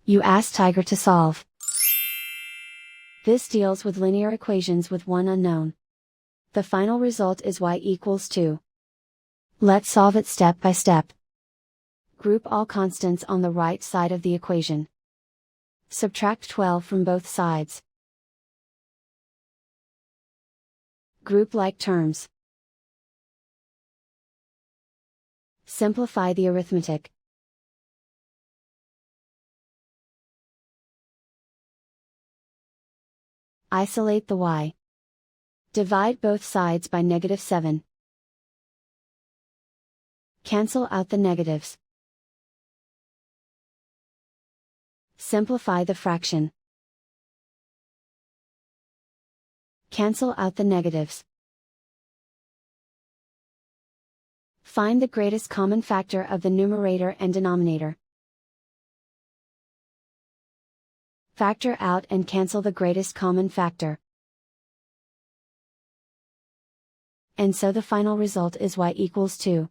You ask Tiger to solve. This deals with linear equations with one unknown. The final result is y equals 2. Let's solve it step by step. Group all constants on the right side of the equation. Subtract 12 from both sides. Group like terms. Simplify the arithmetic. Isolate the y. Divide both sides by -7. Cancel out the negatives. Simplify the fraction. Cancel out the negatives. Find the greatest common factor of the numerator and denominator. Factor out and cancel the greatest common factor. And so the final result is y equals 2.